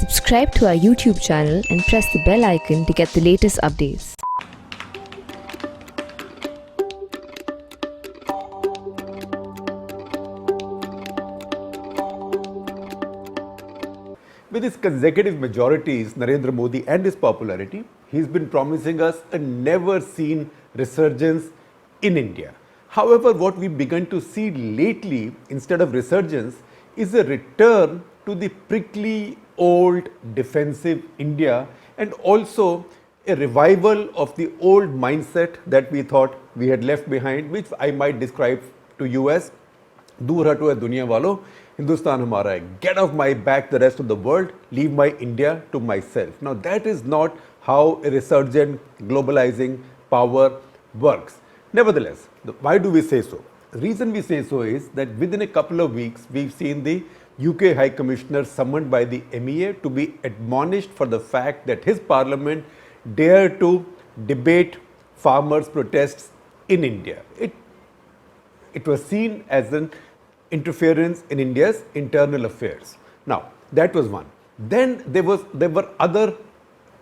Subscribe to our YouTube channel and press the bell icon to get the latest updates. With his consecutive majorities, Narendra Modi and his popularity, he's been promising us a never-seen resurgence in India. However, what we've begun to see lately, instead of resurgence, is a return to the prickly, old, defensive India, and also a revival of the old mindset that we thought we had left behind, which I might describe to you as दूर हटो है दुनिया वालों, हिंदुस्तान हमारा है. Get off my back the rest of the world, leave my India to myself. Now that is not how a resurgent globalizing power works. Nevertheless, why do we say so? The reason we say so is that within a couple of weeks, we've seen the UK High Commissioner summoned by the MEA to be admonished for the fact that his parliament dared to debate farmers' protests in India. It was seen as an interference in India's internal affairs. Now, that was one. Then there were other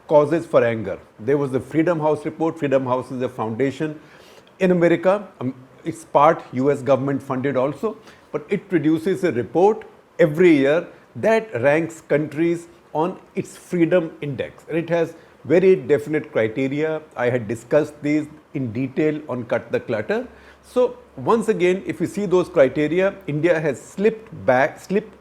causes for anger. There was the Freedom House report. Freedom House is a foundation in America. It's part US government funded also, but it produces a report every year that ranks countries on its freedom index, and it has very definite criteria. I had discussed these in detail on Cut the Clutter. So once again, if you see those criteria, India has slipped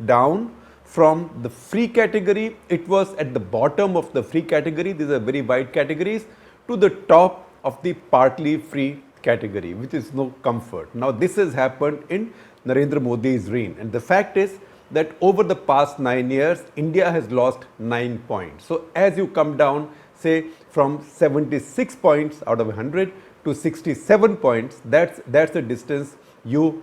down from the free category. It was at the bottom of the free category. These are very wide categories, to the top of the partly free category, which is no comfort. Now this has happened in Narendra Modi's reign, and the fact is that over the past 9 years, India has lost 9 points. So as you come down, say from 76 points out of 100 to 67 points, that's the distance you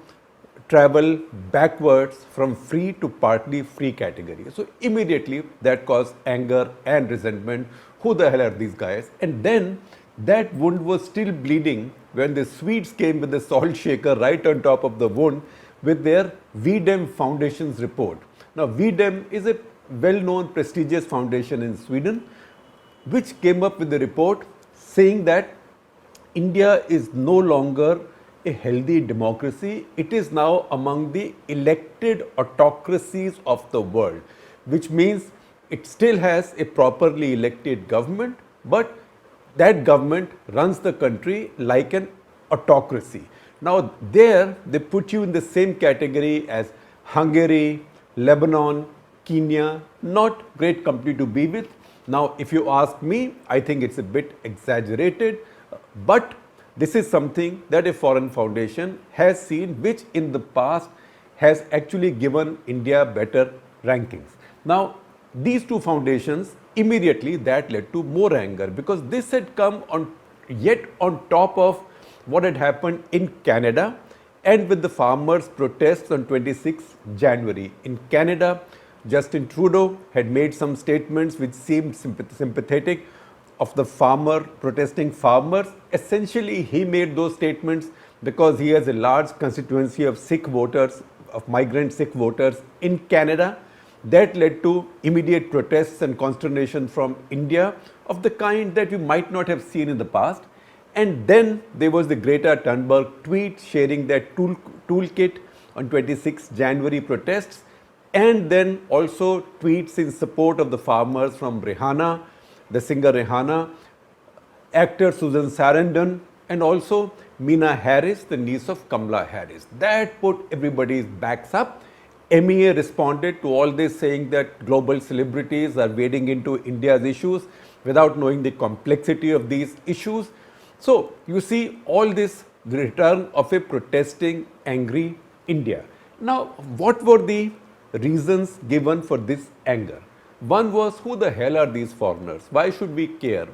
travel backwards from free to partly free category. So immediately that caused anger and resentment. Who the hell are these guys? And then that wound was still bleeding when the Swedes came with the salt shaker right on top of the wound with their V-Dem Foundation's report. Now V-Dem is a well-known prestigious foundation in Sweden, which came up with the report saying that India is no longer a healthy democracy. It is now among the elected autocracies of the world, which means it still has a properly elected government, but that government runs the country like an autocracy. Now there they put you in the same category as Hungary, Lebanon, Kenya, not great company to be with. Now if you ask me, I think it's a bit exaggerated, but this is something that a foreign foundation has seen, which in the past has actually given India better rankings. Now these two foundations, immediately that led to more anger, because this had come on top of what had happened in Canada and with the farmers' protests on 26 January. In Canada, Justin Trudeau had made some statements which seemed sympathetic of the protesting farmers. Essentially, he made those statements because he has a large constituency of Sikh voters, of migrant Sikh voters in Canada. That led to immediate protests and consternation from India of the kind that you might not have seen in the past. And then there was the Greta Thunberg tweet sharing that toolkit on 26 January protests, and then also tweets in support of the farmers from Rihanna, the singer Rihanna, actor Susan Sarandon, and also Meena Harris, the niece of Kamala Harris. That put everybody's backs up. MEA responded to all this saying that global celebrities are wading into India's issues without knowing the complexity of these issues. So you see all this, the return of a protesting, angry India. Now, what were the reasons given for this anger? One was, who the hell are these foreigners? Why should we care?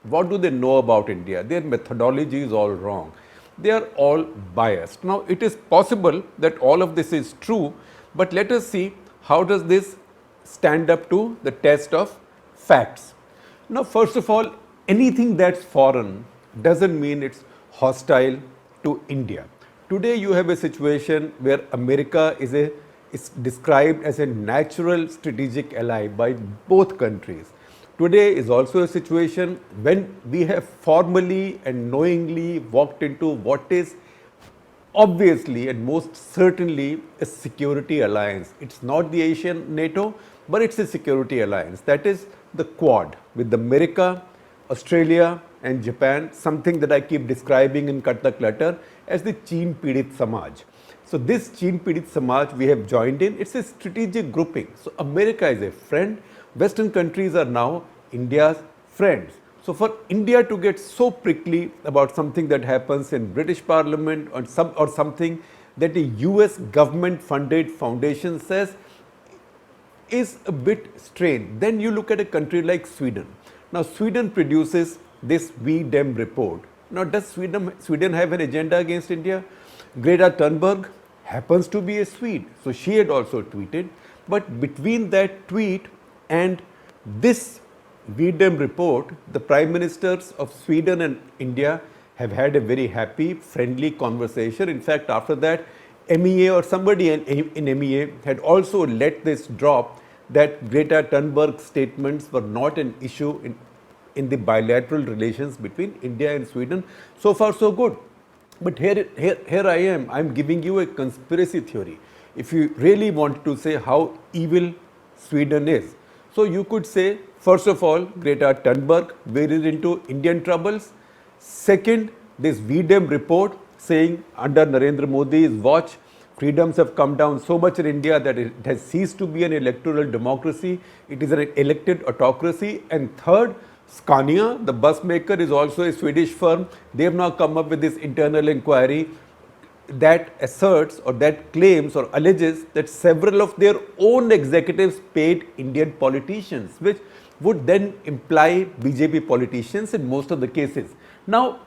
What do they know about India? Their methodology is all wrong. They are all biased. Now, it is possible that all of this is true, but let us see how does this stand up to the test of facts. Now, first of all, anything that's foreign doesn't mean it's hostile to India. Today you have a situation where America is a is described as a natural strategic ally by both countries. Today is also a situation when we have formally and knowingly walked into what is obviously and most certainly a security alliance. It's not the Asian NATO, but it's a security alliance. That is the Quad with America, Australia and Japan, something that I keep describing in Cut the Clutter as the Chin Pidit Samaj. So this Chin Pidit Samaj we have joined in, it's a strategic grouping. So America is a friend, Western countries are now India's friends. So for India to get so prickly about something that happens in British Parliament or something that a US government funded foundation says is a bit strange. Then you look at a country like Sweden. Now Sweden produces this V-Dem report. Now does Sweden have an agenda against India? Greta Thunberg happens to be a Swede, so she had also tweeted. But between that tweet and this V-Dem report, the Prime Ministers of Sweden and India have had a very happy, friendly conversation. In fact, after that, MEA or somebody in MEA had also let this drop that Greta Thunberg's statements were not an issue in the bilateral relations between India and Sweden. So far, so good. But here I am, I'm giving you a conspiracy theory. If you really want to say how evil Sweden is, so you could say, first of all, Greta Thunberg waded into Indian troubles. Second, this V-Dem report saying under Narendra Modi's watch, freedoms have come down so much in India that it has ceased to be an electoral democracy. It is an elected autocracy. And third, Scania, the bus maker, is also a Swedish firm. They have now come up with this internal inquiry that asserts or that claims or alleges that several of their own executives paid Indian politicians, which would then imply BJP politicians in most of the cases. Now,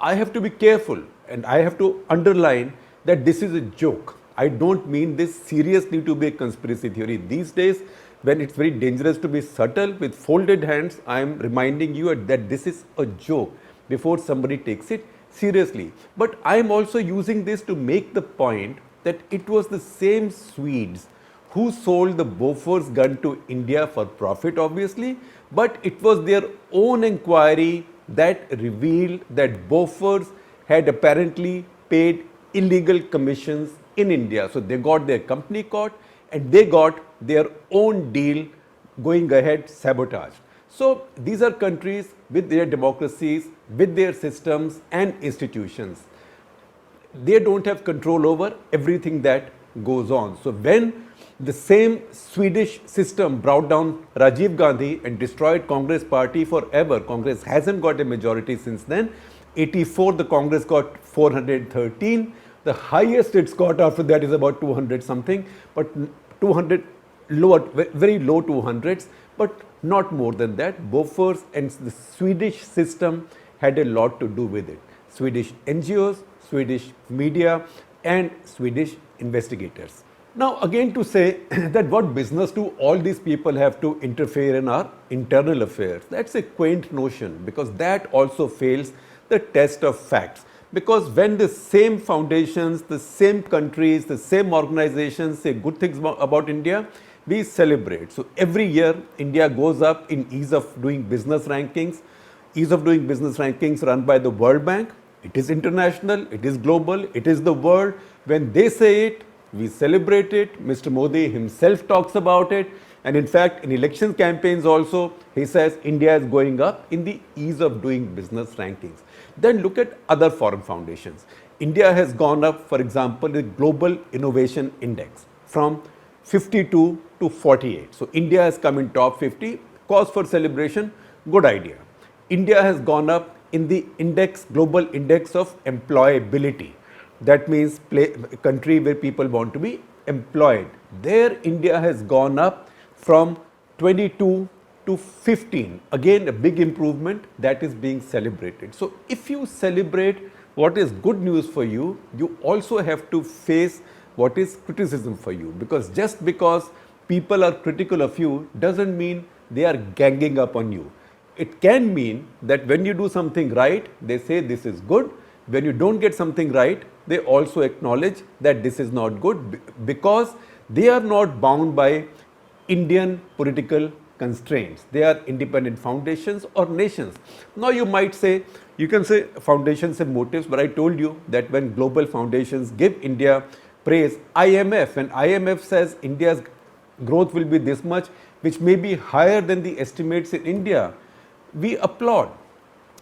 I have to be careful and I have to underline that this is a joke. I don't mean this seriously to be a conspiracy theory. These days, when it's very dangerous to be subtle with folded hands, I am reminding you that this is a joke before somebody takes it seriously. But I am also using this to make the point that it was the same Swedes who sold the Bofors gun to India for profit, obviously, but it was their own inquiry that revealed that Bofors had apparently paid illegal commissions in India. So they got their company caught and they got their own deal going ahead sabotaged. So these are countries with their democracies, with their systems and institutions. They don't have control over everything that goes on. So when the same Swedish system brought down Rajiv Gandhi and destroyed Congress party forever, Congress hasn't got a majority since then. 84, the Congress got 413. The highest it's got after that is about 200 something, but 200 lower, very low 200s, but not more than that. Bofors and the Swedish system had a lot to do with it. Swedish NGOs, Swedish media and Swedish investigators. Now again to say that what business do all these people have to interfere in our internal affairs? That's a quaint notion because that also fails the test of facts. Because when the same foundations, the same countries, the same organizations say good things about India, we celebrate. So every year India goes up in ease of doing business rankings. Ease of doing business rankings run by the World Bank. It is international, it is global, it is the world. When they say it, we celebrate it. Mr. Modi himself talks about it. And in fact, in election campaigns also, he says India is going up in the ease of doing business rankings. Then look at other foreign foundations. India has gone up, for example, the Global Innovation Index from 52 to 48. So India has come in top 50. Cause for celebration, good idea. India has gone up in the index, global index of employability. That means a country where people want to be employed. There India has gone up from 22 to 15. Again, a big improvement that is being celebrated. So if you celebrate what is good news for you, you also have to face what is criticism for you. Because just because people are critical of you doesn't mean they are ganging up on you. It can mean that when you do something right, they say this is good. When you don't get something right, they also acknowledge that this is not good because They are not bound by Indian political constraints. They are independent foundations or nations. Now you might say, you can say foundations have motives, but I told you that when global foundations give India praise, IMF, and IMF says India's growth will be this much, which may be higher than the estimates in India, we applaud.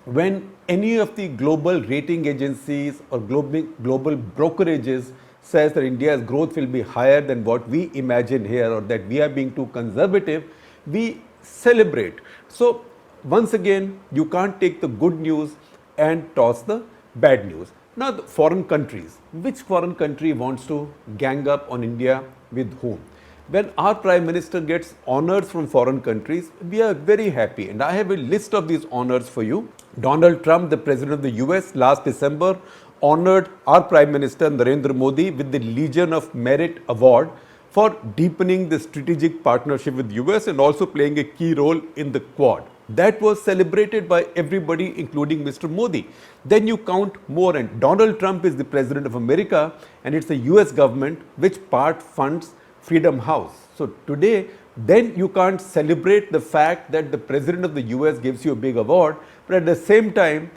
When any of the global rating agencies or global brokerages says that India's growth will be higher than what we imagine here, or that we are being too conservative, we celebrate. So once again, you can't take the good news and toss the bad news. Now the foreign countries, which foreign country wants to gang up on India with whom? When our Prime Minister gets honors from foreign countries, we are very happy, and I have a list of these honors for you. Donald Trump, the President of the US, last December honored our Prime Minister Narendra Modi with the Legion of Merit Award for deepening the strategic partnership with US and also playing a key role in the Quad. That was celebrated by everybody, including Mr. Modi. Then you count more, and Donald Trump is the President of America, and it's the US government which part funds Freedom House. So today, then you can't celebrate the fact that the President of the US gives you a big award, but at the same time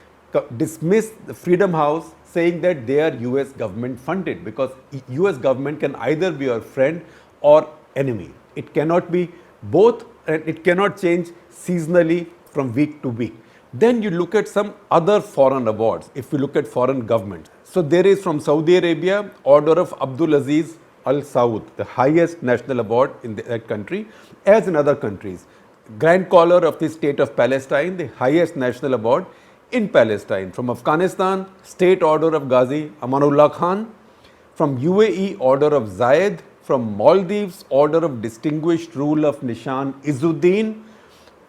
dismiss the Freedom House saying that they are US government funded, because US government can either be your friend or enemy. It cannot be both, and it cannot change seasonally from week to week. Then you look at some other foreign awards. If you look at foreign governments, so there is from Saudi Arabia, Order of Abdul Aziz Al Saud, the highest national award in that country, as in other countries. Grand Collar of the State of Palestine, the highest national award in Palestine. From Afghanistan, State Order of Ghazi Amanullah Khan. From UAE, Order of Zayed. From Maldives, Order of Distinguished Rule of Nishan Izzuddin.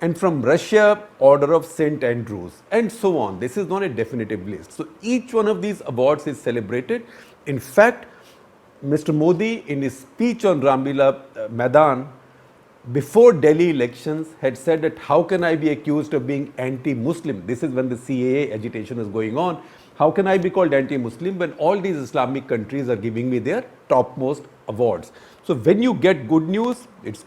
And from Russia, Order of St. Andrews, and so on. This is not a definitive list. So each one of these awards is celebrated. In fact, Mr. Modi, in his speech on Ramlila Maidan before Delhi elections, had said that how can I be accused of being anti-Muslim? This is when the CAA agitation is going on. How can I be called anti-Muslim when all these Islamic countries are giving me their topmost awards? So when you get good news, it's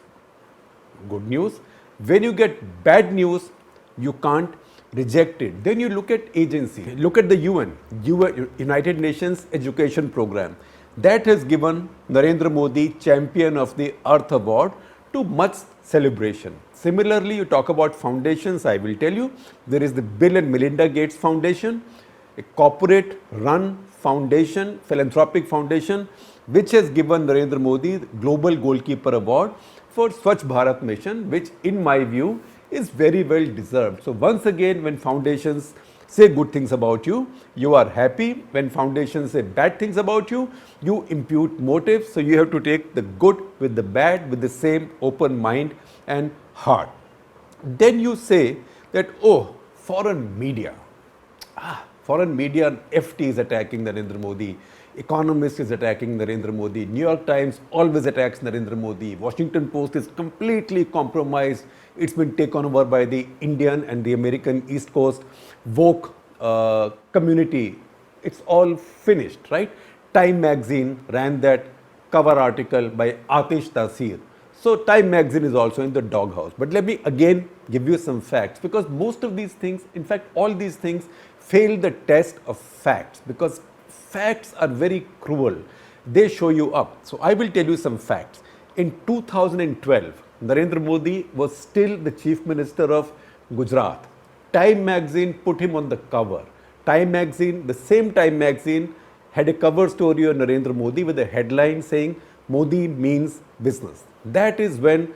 good news. When you get bad news, you can't reject it. Then you look at agency. Look at the UN, United Nations Education Program. That has given Narendra Modi Champion of the Earth Award to much celebration. Similarly, you talk about foundations, I will tell you, there is the Bill and Melinda Gates Foundation, a corporate run foundation, philanthropic foundation, which has given Narendra Modi the Global Goalkeeper Award for Swachh Bharat Mission, which in my view is very well deserved. So once again, when foundations say good things about you, you are happy. When foundations say bad things about you, you impute motives. So you have to take the good with the bad with the same open mind and heart. Then you say that, oh, foreign media. Foreign media, FT is attacking Narendra Modi. Economist is attacking Narendra Modi. New York Times always attacks Narendra Modi. Washington Post is completely compromised. It's been taken over by the Indian and the American East Coast woke community. It's all finished, right? Time magazine ran that cover article by Atish Tasir. So Time magazine is also in the doghouse. But let me again give you some facts, because most of these things, in fact, all these things fail the test of facts, because facts are very cruel. They show you up. So I will tell you some facts. In 2012, Narendra Modi was still the Chief Minister of Gujarat. Time magazine put him on the cover. Time magazine, the same Time magazine, had a cover story on Narendra Modi with a headline saying, Modi means business. That is when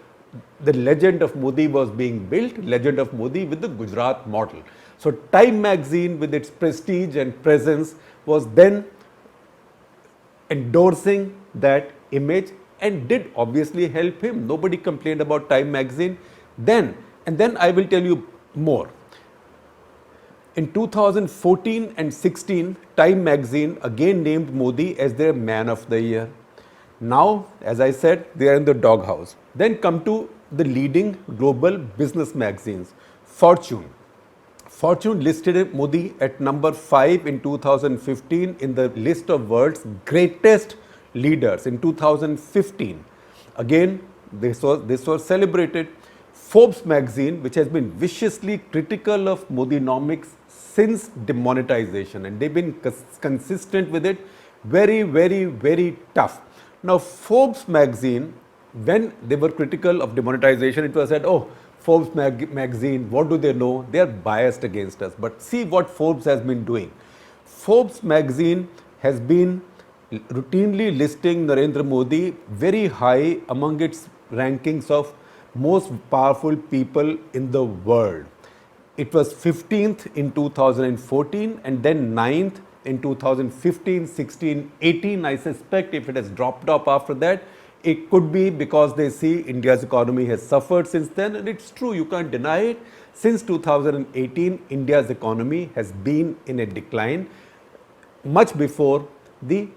the legend of Modi was being built, legend of Modi with the Gujarat model. So Time magazine, with its prestige and presence, was then endorsing that image and did obviously help him. Nobody complained about Time magazine then. And then I will tell you more. In 2014 and 16, Time magazine again named Modi as their Man of the Year. Now, as I said, they are in the doghouse. Then come to the leading global business magazines. Fortune. Fortune listed Modi at number 5 in 2015 in the list of world's greatest leaders in 2015. Again, this was celebrated. Forbes magazine, which has been viciously critical of Modinomics since demonetization, and they've been consistent with it, very, very, very tough. Now, Forbes magazine, when they were critical of demonetization, it was said, oh, Forbes magazine, what do they know? They are biased against us. But see what Forbes has been doing. Forbes magazine has been routinely listing Narendra Modi very high among its rankings of most powerful people in the world. It was 15th in 2014 and then 9th in 2015, 16, 18. I suspect if it has dropped off after that, it could be because they see India's economy has suffered since then, and it's true, you can't deny it. Since 2018, India's economy has been in a decline much before the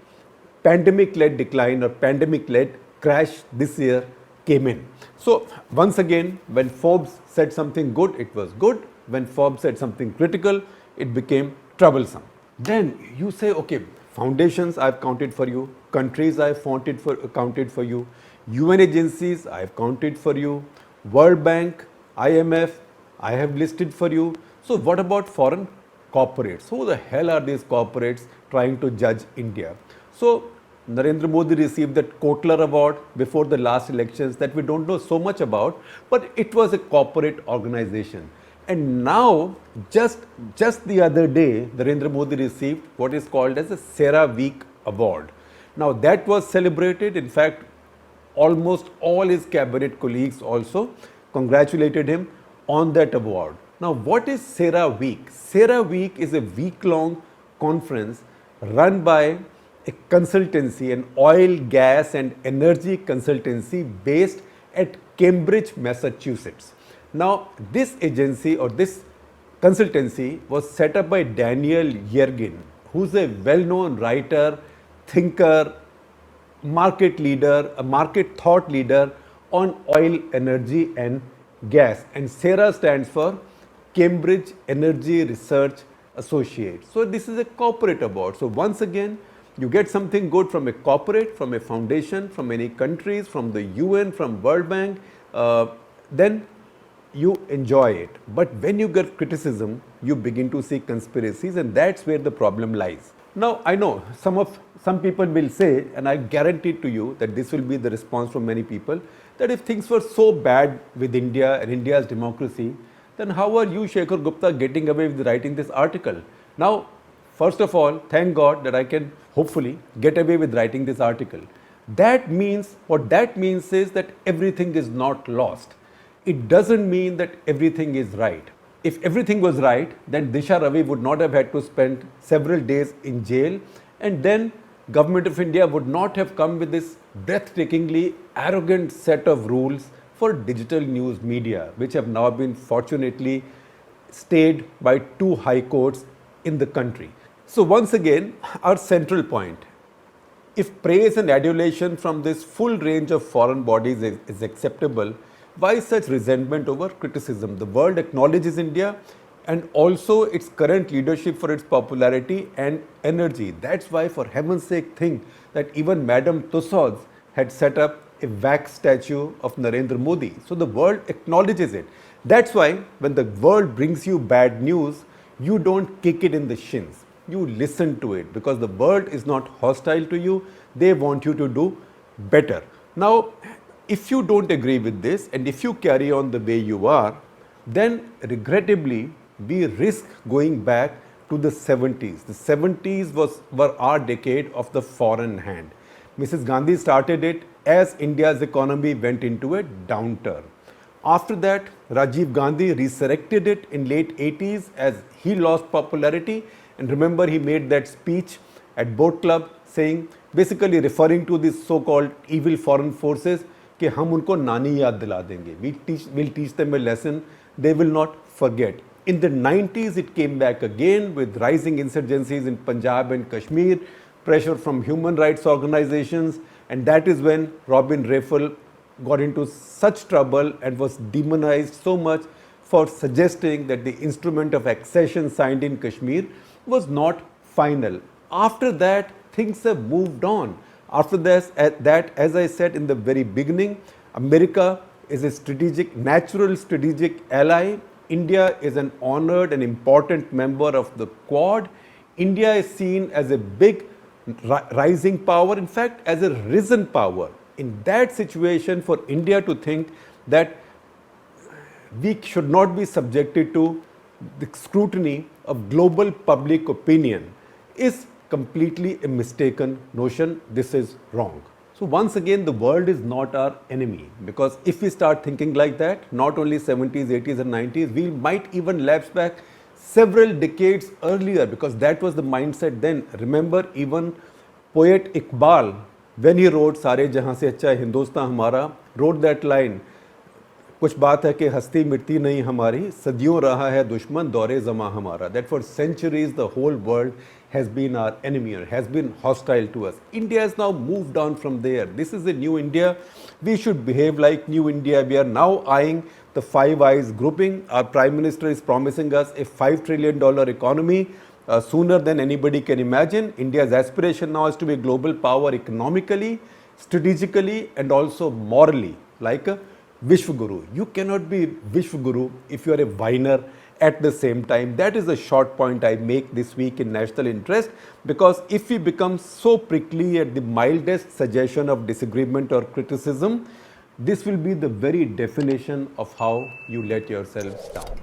pandemic-led decline or pandemic-led crash this year came in. So once again, when Forbes said something good, it was good. When Forbes said something critical, it became troublesome. Then you say, okay, foundations I've counted for you, countries I've counted for you, UN agencies I've counted for you, World Bank, IMF I have listed for you. So what about foreign corporates? Who the hell are these corporates trying to judge India? So Narendra Modi received that Kotler Award before the last elections that we don't know so much about, but it was a corporate organization. And now, just the other day, Narendra Modi received what is called as a Sera Week Award. Now that was celebrated. In fact, almost all his cabinet colleagues also congratulated him on that award. Now what is Sera Week? Sera Week is a week-long conference run by a consultancy, an oil, gas and energy consultancy based at Cambridge, Massachusetts. Now, this agency or this consultancy was set up by Daniel Yergin, who's a well-known writer, thinker, market leader, a market thought leader on oil, energy and gas. And SERA stands for Cambridge Energy Research Associates. So this is a corporate award. So once again, you get something good from a corporate, from a foundation, from many countries, from the UN, from World Bank, then you enjoy it. But when you get criticism, you begin to see conspiracies, and that's where the problem lies. Now, I know some people will say, and I guarantee to you that this will be the response from many people, that if things were so bad with India and India's democracy, then how are you, Shekhar Gupta, getting away with writing this article? Now, first of all, thank God that I can hopefully get away with writing this article. That means, what that means is that everything is not lost. It doesn't mean that everything is right. If everything was right, then Disha Ravi would not have had to spend several days in jail, and then Government of India would not have come with this breathtakingly arrogant set of rules for digital news media, which have now been fortunately stayed by 2 high courts in the country. So once again, our central point, if praise and adulation from this full range of foreign bodies is acceptable, why such resentment over criticism? The world acknowledges India and also its current leadership for its popularity and energy. That's why, for heaven's sake, think that even Madame Tussauds had set up a wax statue of Narendra Modi. So the world acknowledges it. That's why when the world brings you bad news, you don't kick it in the shins. You listen to it, because the world is not hostile to you. They want you to do better. Now, if you don't agree with this and if you carry on the way you are, then regrettably we risk going back to the 70s. The 70s were our decade of the foreign hand. Mrs. Gandhi started it as India's economy went into a downturn. After that, Rajiv Gandhi resurrected it in late 80s as he lost popularity. And remember, he made that speech at Boat Club saying, basically referring to these so-called evil foreign forces, कि हम उनको नानी याद दिला देंगे. We'll teach them a lesson they will not forget. In the 90s, it came back again with rising insurgencies in Punjab and Kashmir, pressure from human rights organizations, and that is when Robin Raffel got into such trouble and was demonized so much for suggesting that the instrument of accession signed in Kashmir was not final. After that, things have moved on. After this, as I said in the very beginning, America is a natural strategic ally. India is an honored and important member of the Quad. India is seen as a big rising power, in fact, as a risen power. In that situation, for India to think that we should not be subjected to the scrutiny of global public opinion is completely a mistaken notion. This is wrong. So once again, the world is not our enemy, because if we start thinking like that, not only 70s, 80s and 90s, we might even lapse back several decades earlier, because that was the mindset then. Remember, even poet Iqbal, when he wrote Sare Jahan Se Achha Hai Hindustan Hamara, wrote that line, कुछ बात है कि हस्ती मिटती नहीं हमारी, सदियों रहा है दुश्मन दौरे ज़मा हमारा. That for centuries the whole world has been our enemy or has been hostile to us. India has now moved on from there. This is a new India. We should behave like new India. We are now eyeing the Five Eyes grouping. Our Prime Minister is promising us a $5 trillion economy sooner than anybody can imagine. India's aspiration now is to be a global power economically, strategically and also morally, like a Vishwaguru. You cannot be Vishwaguru if you are a whiner at the same time. That is a short point I make this week in National Interest, because if we become so prickly at the mildest suggestion of disagreement or criticism, this will be the very definition of how you let yourselves down.